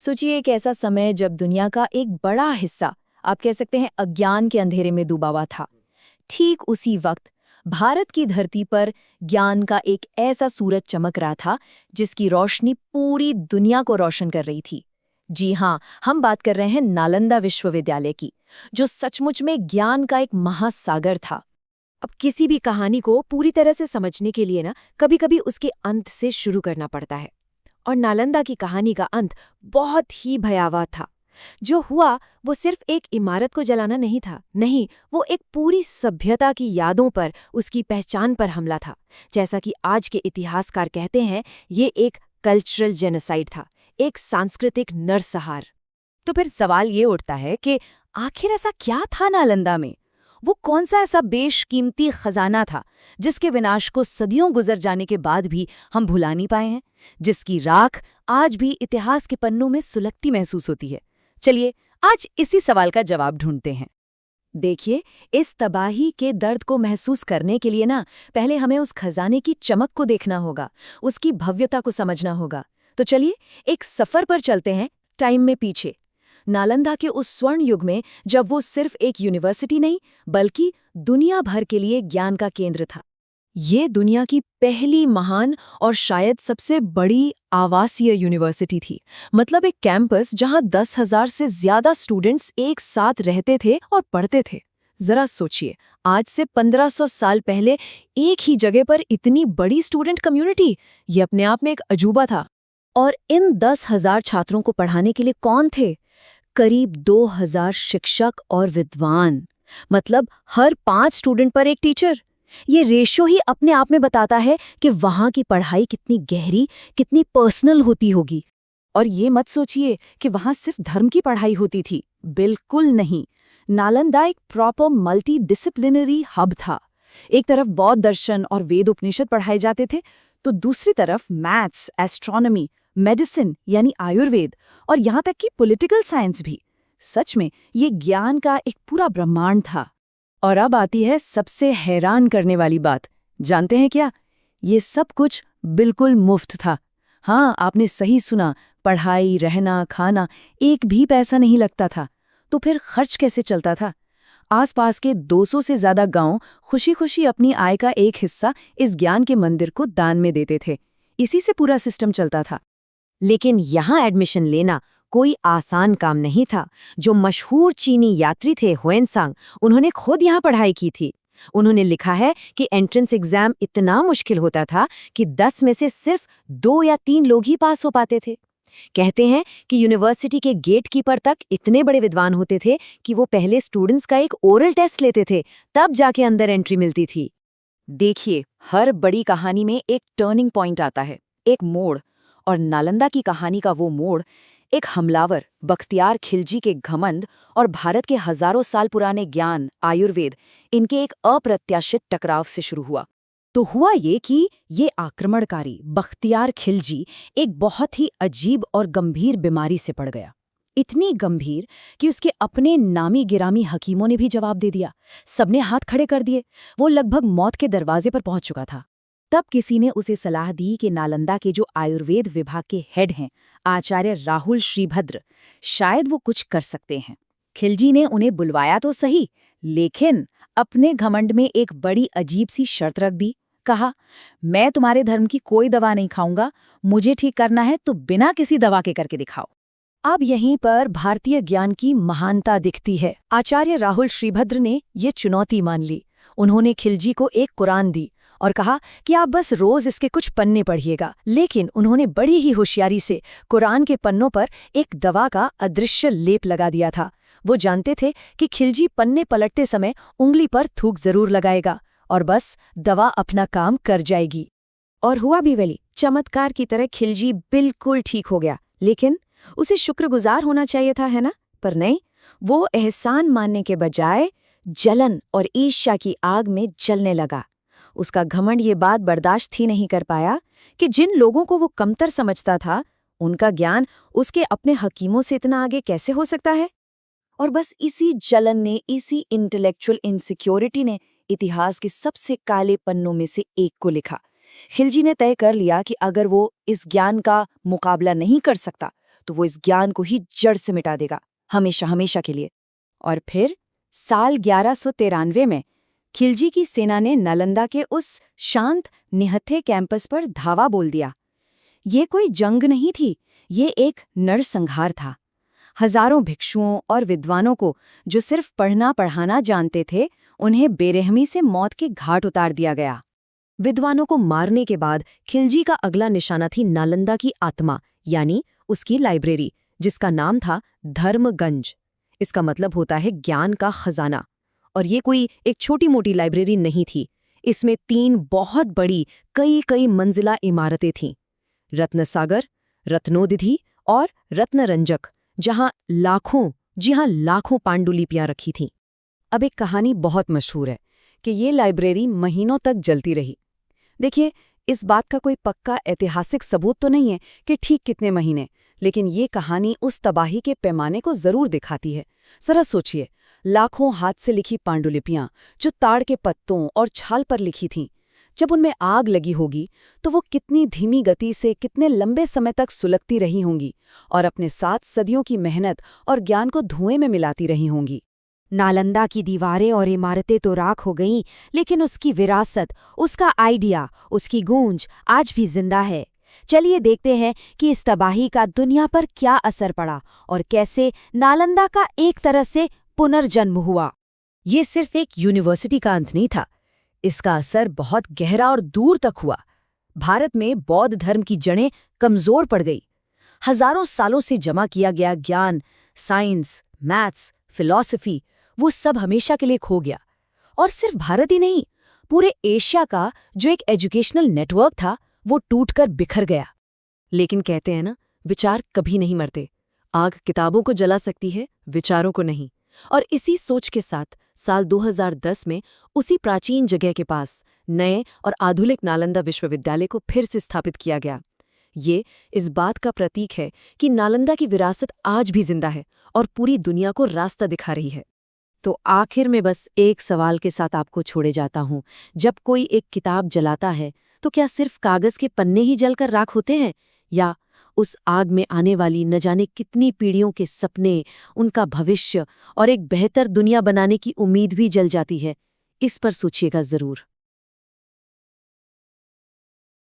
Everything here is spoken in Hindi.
सोचिए एक ऐसा समय जब दुनिया का एक बड़ा हिस्सा, आप कह सकते हैं, अज्ञान के अंधेरे में डूबा हुआ था। ठीक उसी वक्त भारत की धरती पर ज्ञान का एक ऐसा सूरज चमक रहा था जिसकी रोशनी पूरी दुनिया को रोशन कर रही थी। जी हाँ, हम बात कर रहे हैं नालंदा विश्वविद्यालय की, जो सचमुच में ज्ञान का एक महासागर था। अब किसी भी कहानी को पूरी तरह से समझने के लिए ना कभी-कभी उसके अंत से शुरू करना पड़ता है। और नालंदा की कहानी का अंत बहुत ही भयावह था। जो हुआ वो सिर्फ एक इमारत को जलाना नहीं था, नहीं, वो एक पूरी सभ्यता की यादों पर, उसकी पहचान पर हमला था। जैसा कि आज के इतिहासकार कहते हैं, ये एक कल्चरल जेनोसाइड था, एक सांस्कृतिक नरसंहार। तो फिर सवाल ये उठता है कि आखिर ऐसा क्या था नालंदा में? वो कौन सा ऐसा बेशकीमती खजाना था जिसके विनाश को सदियों गुजर जाने के बाद भी हम भुला नहीं पाए हैं, जिसकी राख आज भी इतिहास के पन्नों में सुलगती महसूस होती है? चलिए आज इसी सवाल का जवाब ढूंढते हैं। देखिए, इस तबाही के दर्द को महसूस करने के लिए ना पहले हमें उस खजाने की चमक को देखना होगा, उसकी भव्यता को समझना होगा। तो चलिए एक सफर पर चलते हैं, टाइम में पीछे, नालंदा के उस स्वर्ण युग में, जब वो सिर्फ एक यूनिवर्सिटी नहीं बल्कि दुनिया भर के लिए ज्ञान का केंद्र था। ये दुनिया की पहली महान और शायद सबसे बड़ी आवासीय यूनिवर्सिटी थी। मतलब एक कैंपस जहां 10,000 से ज्यादा स्टूडेंट्स एक साथ रहते थे और पढ़ते थे। जरा सोचिए, आज से 1500 साल पहले एक ही जगह पर इतनी बड़ी स्टूडेंट कम्युनिटी, ये अपने आप में एक अजूबा था। और इन 10,000 छात्रों को पढ़ाने के लिए कौन थे? करीब 2,000 शिक्षक और विद्वान। मतलब हर 5 स्टूडेंट पर एक टीचर। ये रेशो ही अपने आप में बताता है कि वहां की पढ़ाई कितनी गहरी, कितनी पर्सनल होती होगी। और ये मत सोचिए कि वहां सिर्फ धर्म की पढ़ाई होती थी, बिल्कुल नहीं। नालंदा एक प्रॉपर मल्टी डिसिप्लिनरी हब था। एक तरफ बौद्ध दर्शन और वेद उपनिषद पढ़ाए जाते थे, तो दूसरी तरफ मैथ्स, एस्ट्रोनॉमी, मेडिसिन यानी आयुर्वेद और यहाँ तक कि पॉलिटिकल साइंस भी। सच में ये ज्ञान का एक पूरा ब्रह्मांड था। और अब आती है सबसे हैरान करने वाली बात। जानते हैं क्या? ये सब कुछ बिल्कुल मुफ्त था। हाँ, आपने सही सुना, पढ़ाई, रहना, खाना, एक भी पैसा नहीं लगता था। तो फिर खर्च कैसे चलता था? आसपास के 200 से ज्यादा गांव खुशी खुशी अपनी आय का एक हिस्सा इस ज्ञान के मंदिर को दान में देते थे। इसी से पूरा सिस्टम चलता था। लेकिन यहाँ एडमिशन लेना कोई आसान काम नहीं था। जो मशहूर चीनी यात्री थे हुएनसांग, उन्होंने खुद यहाँ पढ़ाई की थी। उन्होंने लिखा है कि एंट्रेंस एग्जाम इतना मुश्किल होता था कि 10 में से सिर्फ 2 या 3 लोग ही पास हो पाते थे। कहते हैं कि यूनिवर्सिटी के गेट कीपर तक इतने बड़े विद्वान होते थे कि वो पहले स्टूडेंट्स का एक ओरल टेस्ट लेते थे, तब जाके अंदर एंट्री मिलती थी। देखिए, हर बड़ी कहानी में एक टर्निंग पॉइंट आता है, एक मोड़। और नालंदा की कहानी का वो मोड़ एक हमलावर बख्तियार खिलजी के घमंड और भारत के हजारों साल पुराने ज्ञान, आयुर्वेद, इनके एक अप्रत्याशित टकराव से शुरू हुआ। तो हुआ ये कि ये आक्रमणकारी बख्तियार खिलजी एक बहुत ही अजीब और गंभीर बीमारी से पड़ गया। इतनी गंभीर कि उसके अपने नामी गिरामी हकीमों ने भी जवाब दे दिया। सबने हाथ खड़े कर दिए। वो लगभग मौत के दरवाजे पर पहुंच चुका था। तब किसी ने उसे सलाह दी कि नालंदा के जो आयुर्वेद विभाग के हेड हैं, आचार्य राहुल श्रीभद्र, शायद वो कुछ कर सकते हैं। खिलजी ने उन्हें बुलवाया तो सही, लेकिन अपने घमंड में एक बड़ी अजीब सी शर्त रख दी। कहा, मैं तुम्हारे धर्म की कोई दवा नहीं खाऊंगा, मुझे ठीक करना है तो बिना किसी दवा के करके दिखाओ। अब यहीं पर भारतीय ज्ञान की महानता दिखती है। आचार्य राहुल श्रीभद्र ने ये चुनौती मान ली। उन्होंने खिलजी को एक कुरान दी और कहा कि आप बस रोज इसके कुछ पन्ने पढ़िएगा। लेकिन उन्होंने बड़ी ही होशियारी से कुरान के पन्नों पर एक दवा का अदृश्य लेप लगा दिया था। वो जानते थे कि खिलजी पन्ने पलटते समय उंगली पर थूक जरूर लगाएगा और बस दवा अपना काम कर जाएगी। और हुआ भी वही। चमत्कार की तरह खिलजी बिल्कुल ठीक हो गया। लेकिन उसे शुक्रगुजार होना चाहिए था, है ना? पर नहीं, वो एहसान मानने के बजाय जलन और ईर्ष्या की आग में जलने लगा। उसका घमंड ये बात बर्दाश्त ही नहीं कर पाया कि जिन लोगों को वो कमतर समझता था, उनका ज्ञान उसके अपने हकीमों से इतना आगे कैसे हो सकता है? और बस इसी जलन ने, इसी इंटेलेक्चुअल इनसिक्योरिटी ने इतिहास के सबसे काले पन्नों में से एक को लिखा। खिलजी ने तय कर लिया कि अगर वो इस ज्ञान का मुकाबला नहीं कर सकता तो वो इस ज्ञान को ही जड़ से मिटा देगा, हमेशा हमेशा के लिए। और फिर साल 1193 में खिलजी की सेना ने नालंदा के उस शांत निहत्थे कैंपस पर धावा बोल दिया। ये कोई जंग नहीं थी, ये एक नरसंहार था। हजारों भिक्षुओं और विद्वानों को, जो सिर्फ पढ़ना पढ़ाना जानते थे, उन्हें बेरहमी से मौत के घाट उतार दिया गया। विद्वानों को मारने के बाद खिलजी का अगला निशाना थी नालंदा की आत्मा, यानी उसकी लाइब्रेरी, जिसका नाम था धर्मगंज। इसका मतलब होता है ज्ञान का खजाना। और ये कोई एक छोटी मोटी लाइब्रेरी नहीं थी, इसमें 3 बहुत बड़ी कई मंजिला इमारतें थीं। रत्नसागर, रत्नोदिधि और रत्नरंजक, जहां लाखों पांडुलिपियां रखी थीं। अब एक कहानी बहुत मशहूर है कि ये लाइब्रेरी महीनों तक जलती रही। देखिए, इस बात का कोई पक्का ऐतिहासिक सबूत तो नहीं है कि ठीक कितने महीने, लेकिन ये कहानी उस तबाही के पैमाने को जरूर दिखाती है। जरा सोचिए, लाखों हाथ से लिखी पांडुलिपियां जो ताड़ के पत्तों और छाल पर लिखी थीं, जब उनमें आग लगी होगी तो वो कितनी धीमी गति से कितने लंबे समय तक सुलगती रही होंगी और अपने साथ सदियों की मेहनत और ज्ञान को धुएं में मिलाती रही होंगी। नालंदा की दीवारें और इमारतें तो राख हो गईं, लेकिन उसकी विरासत, उसका आइडिया, उसकी गूंज आज भी जिंदा है। चलिए देखते हैं कि इस तबाही का दुनिया पर क्या असर पड़ा और कैसे नालंदा का एक तरह से पुनर्जन्म हुआ। ये सिर्फ एक यूनिवर्सिटी का अंत नहीं था, इसका असर बहुत गहरा और दूर तक हुआ। भारत में बौद्ध धर्म की जड़ें कमजोर पड़ गई। हजारों सालों से जमा किया गया ज्ञान, साइंस, मैथ्स, फिलॉसफी, वो सब हमेशा के लिए खो गया। और सिर्फ भारत ही नहीं, पूरे एशिया का जो एक एजुकेशनल नेटवर्क था, वो टूटकर बिखर गया। लेकिन कहते हैं ना, विचार कभी नहीं मरते। आग किताबों को जला सकती है, विचारों को नहीं। और इसी सोच के साथ साल 2010 में उसी प्राचीन जगह के पास नए और आधुनिक नालंदा विश्वविद्यालय को फिर से स्थापित किया गया। ये इस बात का प्रतीक है कि नालंदा की विरासत आज भी जिंदा है और पूरी दुनिया को रास्ता दिखा रही है। तो आखिर में बस एक सवाल के साथ आपको छोड़े जाता हूँ। जब कोई एक किताब जलाता है तो क्या सिर्फ कागज के पन्ने ही जलकर राख होते हैं, या उस आग में आने वाली न जाने कितनी पीढ़ियों के सपने, उनका भविष्य और एक बेहतर दुनिया बनाने की उम्मीद भी जल जाती है? इस पर सोचिएगा जरूर।